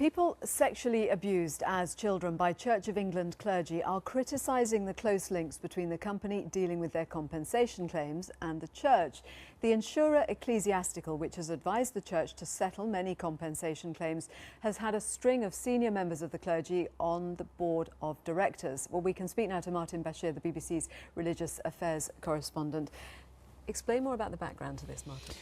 People sexually abused as children by Church of England clergy are criticising the close links between the company dealing with their compensation claims and the church. The insurer Ecclesiastical, which has advised the church to settle many compensation claims, has had a string of senior members of the clergy on the board of directors. Well, we can speak now to Martin Bashir, the BBC's religious affairs correspondent. Explain more about the background to this, Martin.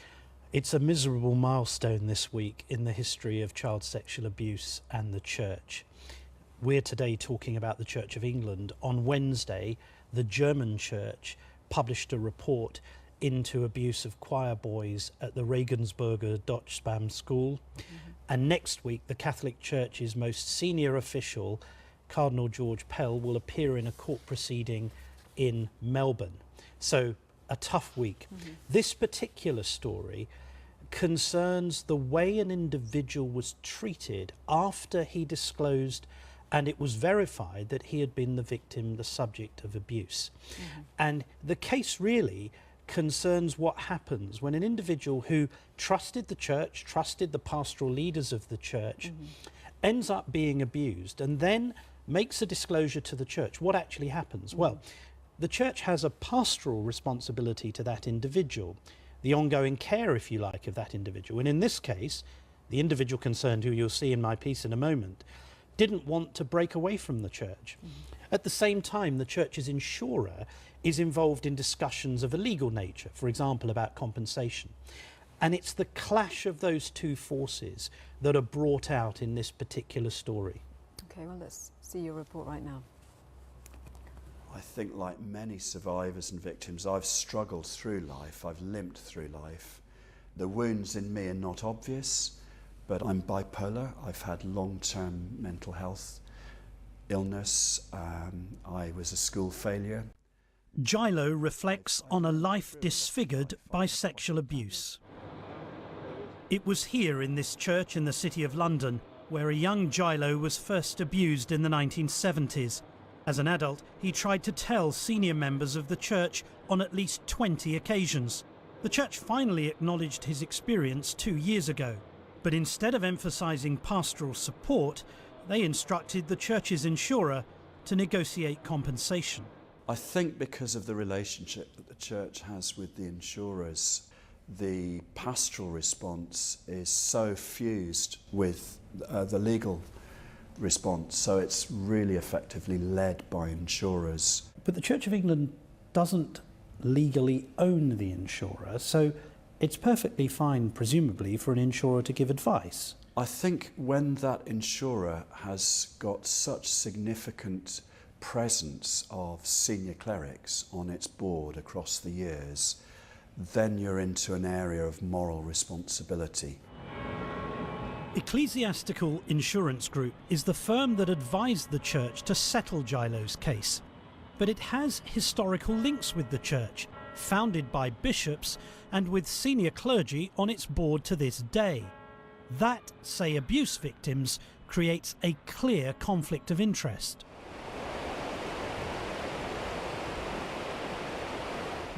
It's a miserable milestone this week in the history of child sexual abuse and the church. We're today talking about the Church of England. On Wednesday, the German church published a report into abuse of choir boys at the Regensburger Deutschsprache School. And next week, the Catholic Church's most senior official, Cardinal George Pell, will appear in a court proceeding in Melbourne. So, a tough week. This particular story concerns the way an individual was treated after he disclosed and it was verified that he had been the victim, the subject of abuse. And the case really concerns what happens when an individual who trusted the church, trusted the pastoral leaders of the church, ends up being abused and then makes a disclosure to the church. What actually happens? Well, the church has a pastoral responsibility to that individual, the ongoing care, if you like, of that individual. And in this case, the individual concerned, who you'll see in my piece in a moment, didn't want to break away from the church. At the same time, the church's insurer is involved in discussions of a legal nature, for example, about compensation. And it's the clash of those two forces that are brought out in this particular story. OK, well, let's see your report right now. I think, like many survivors and victims, I've struggled through life, I've limped through life. The wounds in me are not obvious, but I'm bipolar. I've had long-term mental health illness. I was a school failure. Gilo reflects on a life disfigured by sexual abuse. It was here in this church in the City of London where a young Gilo was first abused in the 1970s. As an adult, he tried to tell senior members of the church on at least 20 occasions. The church finally acknowledged his experience 2 years ago. But instead of emphasising pastoral support, they instructed the church's insurer to negotiate compensation. I think because of the relationship that the church has with the insurers, the pastoral response is so fused with the legal response, so it's really effectively led by insurers. But the Church of England doesn't legally own the insurer, so it's perfectly fine, presumably, for an insurer to give advice. I think when that insurer has got such significant presence of senior clerics on its board across the years, then you're into an area of moral responsibility. Ecclesiastical Insurance Group is the firm that advised the church to settle Gilo's case. But it has historical links with the church, founded by bishops and with senior clergy on its board to this day. That, say abuse victims, creates a clear conflict of interest.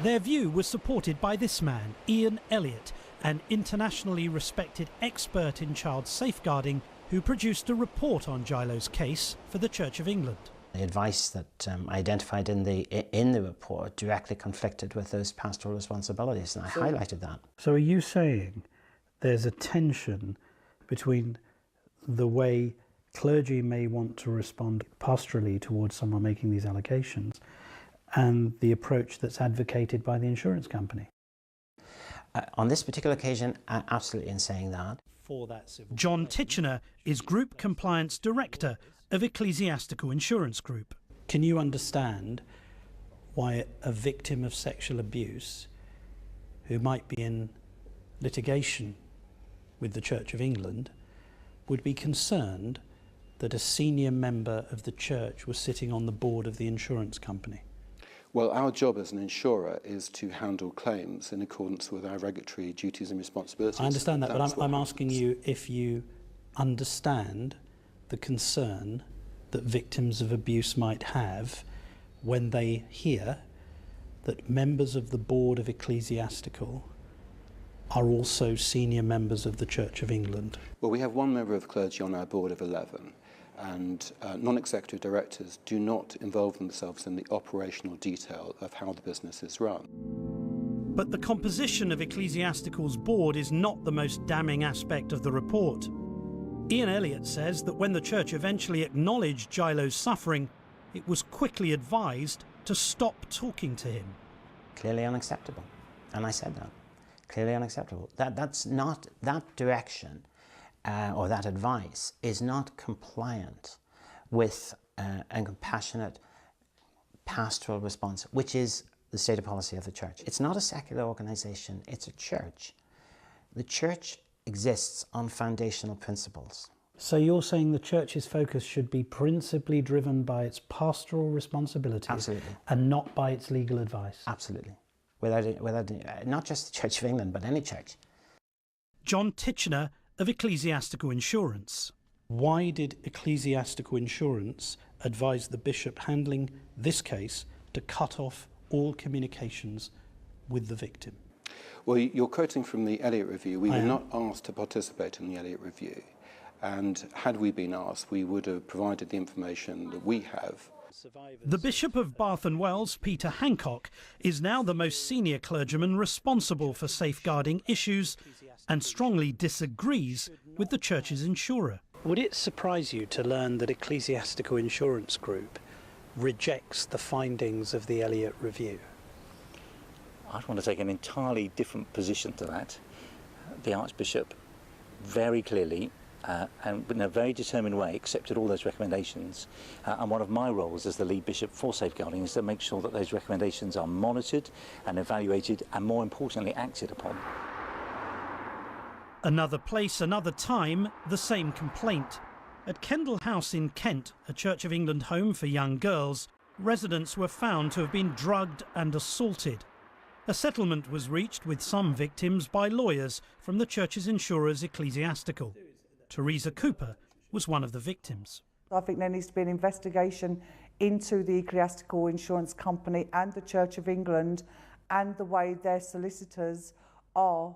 Their view was supported by this man, Ian Elliott, an internationally respected expert in child safeguarding who produced a report on Gilo's case for the Church of England. The advice that I identified in the report directly conflicted with those pastoral responsibilities, and I highlighted that. So are you saying there's a tension between the way clergy may want to respond pastorally towards someone making these allegations and the approach that's advocated by the insurance company? On this particular occasion, absolutely in saying that. John Titchener is Group Compliance Director of Ecclesiastical Insurance Group. Can you understand why a victim of sexual abuse who might be in litigation with the Church of England would be concerned that a senior member of the church was sitting on the board of the insurance company? Well, our job as an insurer is to handle claims in accordance with our regulatory duties and responsibilities. I understand that, but I'm asking you if you understand the concern that victims of abuse might have when they hear that members of the board of Ecclesiastical are also senior members of the Church of England? Well, we have one member of clergy on our board of 11, and non-executive directors do not involve themselves in the operational detail of how the business is run. But the composition of Ecclesiastical's board is not the most damning aspect of the report. Ian Elliott says that when the church eventually acknowledged Gilow's suffering, it was quickly advised to stop talking to him. Clearly unacceptable. And I said that. Clearly unacceptable. That's not, that direction or that advice is not compliant with a compassionate pastoral response, which is the stated policy of the church. It's not a secular organisation, it's a church. The church exists on foundational principles. So you're saying the church's focus should be principally driven by its pastoral responsibilities. Absolutely. And not by its legal advice? Absolutely. Without not just the Church of England, but any church. John Titchener of Ecclesiastical Insurance. Why did Ecclesiastical Insurance advise the bishop handling this case to cut off all communications with the victim? Well, you're quoting from the Elliott Review. We were not asked to participate in the Elliott Review. And had we been asked, we would have provided the information that we have. The Bishop of Bath and Wells, Peter Hancock, is now the most senior clergyman responsible for safeguarding issues and strongly disagrees with the church's insurer. Would it surprise you to learn that Ecclesiastical Insurance Group rejects the findings of the Elliott Review? I'd want to take an entirely different position to that. The Archbishop very clearly and in a very determined way accepted all those recommendations, and one of my roles as the lead bishop for safeguarding is to make sure that those recommendations are monitored and evaluated and, more importantly, acted upon. Another place, another time, the same complaint. At Kendall House in Kent, a Church of England home for young girls, residents were found to have been drugged and assaulted. A settlement was reached with some victims by lawyers from the church's insurers Ecclesiastical. Teresa Cooper was one of the victims. I think there needs to be an investigation into the Ecclesiastical Insurance Company and the Church of England and the way their solicitors are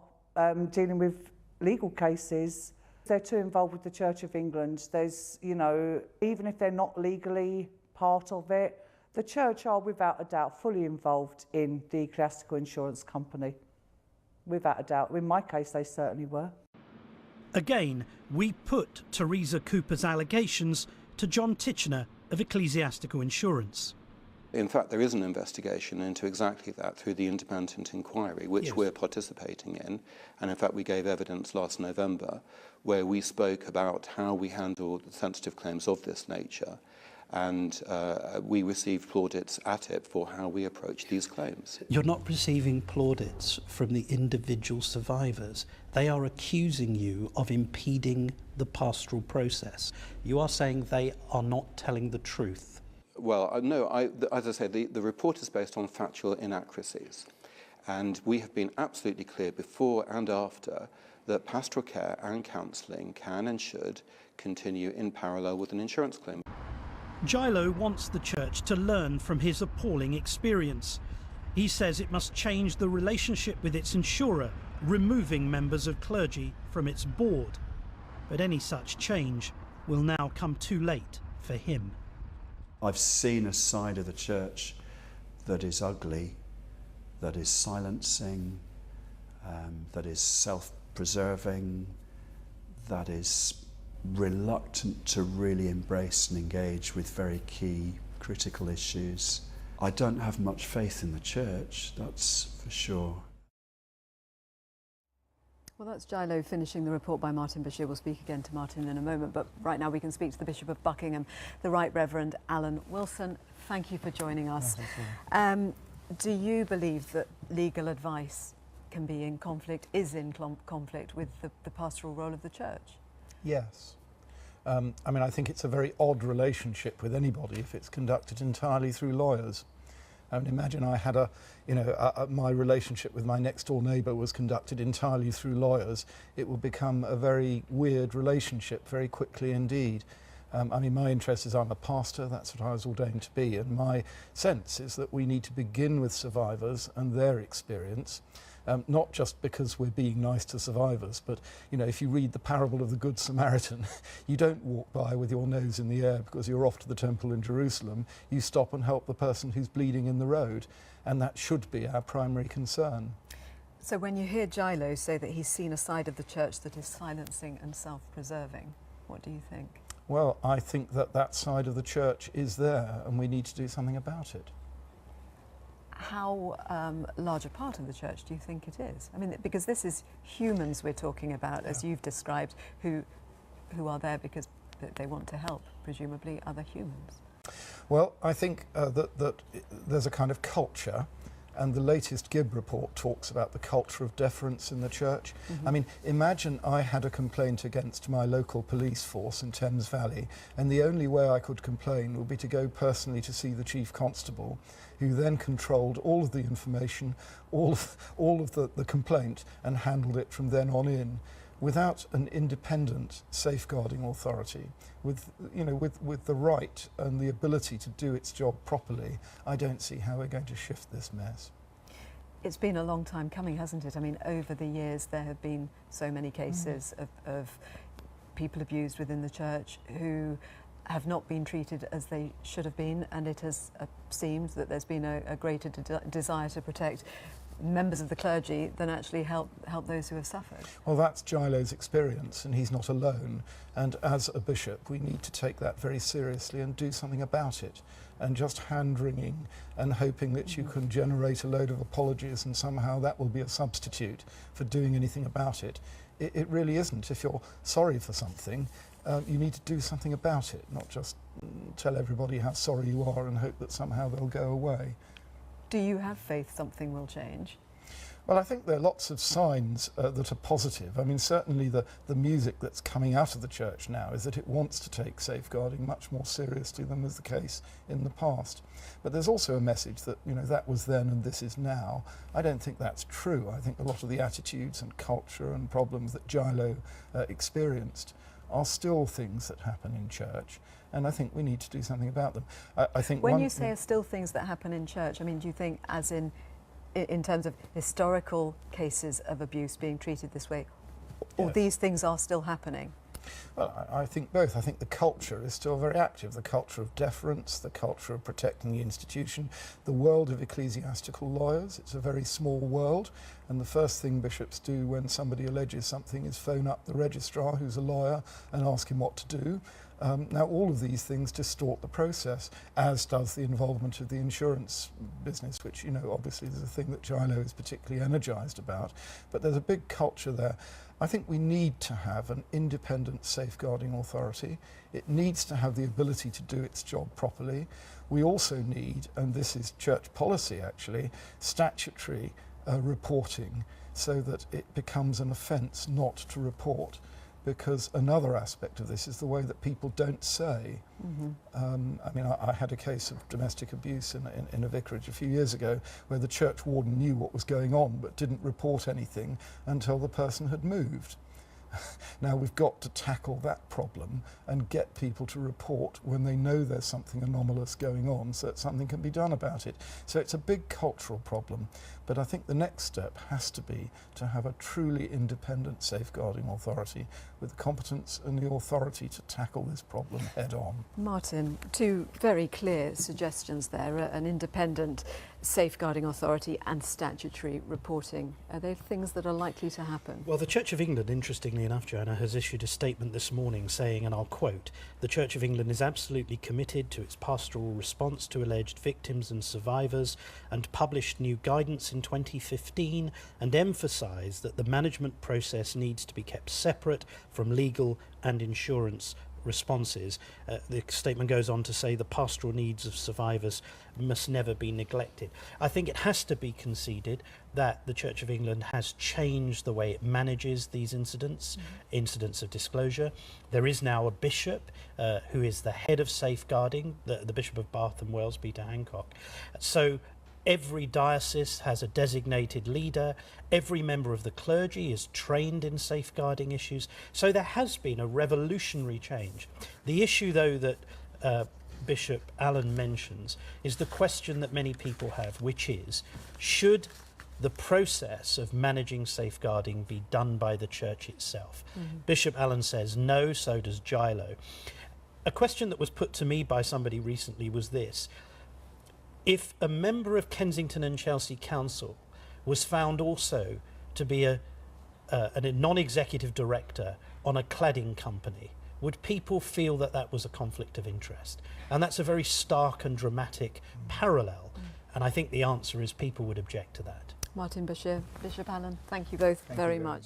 dealing with legal cases. They're too involved with the Church of England. There's, you know, even if they're not legally part of it, the church are without a doubt fully involved in the Ecclesiastical Insurance Company. Without a doubt. In my case, they certainly were. Again, we put Teresa Cooper's allegations to John Titchener of Ecclesiastical Insurance. In fact, there is an investigation into exactly that through the independent inquiry, which we're participating in. And in fact, we gave evidence last November where we spoke about how we handle sensitive claims of this nature. And we received plaudits at it for how we approach these claims. You're not receiving plaudits from the individual survivors. They are accusing you of impeding the pastoral process. You are saying they are not telling the truth. Well, no, as I say, the report is based on factual inaccuracies. And we have been absolutely clear before and after that pastoral care and counselling can and should continue in parallel with an insurance claim. Gilow wants the church to learn from his appalling experience. He says it must change the relationship with its insurer, removing members of clergy from its board. But any such change will now come too late for him. I've seen a side of the church that is ugly, that is silencing, that is self-preserving, that is reluctant to really embrace and engage with very key critical issues. I don't have much faith in the church, that's for sure. Well, that's Gilow finishing the report by Martin Bashir. We'll speak again to Martin in a moment, but right now we can speak to the Bishop of Buckingham, the Right Reverend Alan Wilson. Thank you for joining us. Do you believe that legal advice can be in conflict, is in conflict with the pastoral role of the church? Yes. I mean, I think it's a very odd relationship with anybody if it's conducted entirely through lawyers. I mean, imagine I had my relationship with my next door neighbour was conducted entirely through lawyers. It will become a very weird relationship very quickly indeed. I mean, my interest is I'm a pastor, that's what I was ordained to be, and my sense is that we need to begin with survivors and their experience, not just because we're being nice to survivors, but if you read the parable of the Good Samaritan, you don't walk by with your nose in the air because you're off to the temple in Jerusalem. You stop and help the person who's bleeding in the road, and that should be our primary concern. So when you hear Gilo say that he's seen a side of the church that is silencing and self-preserving, what do you think? Well, I think that side of the church is there, and we need to do something about it. How large a part of the church do you think it is? I mean, because this is humans we're talking about, as you've described, who are there because they want to help, presumably other humans. Well, I think that there's a kind of culture, and the latest Gibb report talks about the culture of deference in the church. I mean, imagine I had a complaint against my local police force in Thames Valley, and the only way I could complain would be to go personally to see the chief constable, who then controlled all of the information, all of the complaint, and handled it from then on in, without an independent safeguarding authority, with the right and the ability to do its job properly. I don't see how we're going to shift this mess. It's been a long time coming, hasn't it? I mean, over the years there have been so many cases of people abused within the church who have not been treated as they should have been, and it has seemed that there's been a greater desire to protect members of the clergy than actually help those who have suffered. Well, that's Gilo's experience, and he's not alone. And as a bishop, we need to take that very seriously and do something about it. And just hand-wringing and hoping that you can generate a load of apologies and somehow that will be a substitute for doing anything about it, it really isn't. If you're sorry for something, you need to do something about it, not just tell everybody how sorry you are and hope that somehow they'll go away. Do you have faith something will change? Well, I think there are lots of signs that are positive. I mean, certainly the music that's coming out of the church now is that it wants to take safeguarding much more seriously than was the case in the past. But there's also a message that, that was then and this is now. I don't think that's true. I think a lot of the attitudes and culture and problems that Gilo experienced are still things that happen in church, and I think we need to do something about them. I think when you say are still things that happen in church, I mean, do you think as in terms of historical cases of abuse being treated this way, or these things are still happening? Well, I think both. I think the culture is still very active, the culture of deference, the culture of protecting the institution, the world of ecclesiastical lawyers. It's a very small world, and the first thing bishops do when somebody alleges something is phone up the registrar, who's a lawyer, and ask him what to do. Now, all of these things distort the process, as does the involvement of the insurance business, which, obviously is a thing that Gilo is particularly energised about. But there's a big culture there. I think we need to have an independent safeguarding authority. It needs to have the ability to do its job properly. We also need, and this is church policy actually, statutory reporting, so that it becomes an offence not to report. Because another aspect of this is the way that people don't say. I mean, I had a case of domestic abuse in a vicarage a few years ago where the church warden knew what was going on but didn't report anything until the person had moved. Now we've got to tackle that problem and get people to report when they know there's something anomalous going on so that something can be done about it. So it's a big cultural problem, but I think the next step has to be to have a truly independent safeguarding authority with the competence and the authority to tackle this problem head on. Martin, two very clear suggestions there, an independent safeguarding authority and statutory reporting. Are they things that are likely to happen? Well, the Church of England, interestingly enough, Joanna, has issued a statement this morning saying, and I'll quote, "The Church of England is absolutely committed to its pastoral response to alleged victims and survivors, and published new guidance in 2015 and emphasised that the management process needs to be kept separate from legal and insurance responses." The statement goes on to say the pastoral needs of survivors must never be neglected. I think it has to be conceded that the Church of England has changed the way it manages these incidents of disclosure. There is now a bishop who is the head of safeguarding, the Bishop of Bath and Wells, Peter Hancock. So every diocese has a designated leader. Every member of the clergy is trained in safeguarding issues. So there has been a revolutionary change. The issue, though, that Bishop Allen mentions is the question that many people have, which is, should the process of managing safeguarding be done by the church itself? Bishop Allen says no, so does Gilo. A question that was put to me by somebody recently was this: if a member of Kensington and Chelsea Council was found also to be a non-executive director on a cladding company, would people feel that that was a conflict of interest? And that's a very stark and dramatic parallel. And I think the answer is people would object to that. Martin Bashir, Bishop Allen, thank you both very much.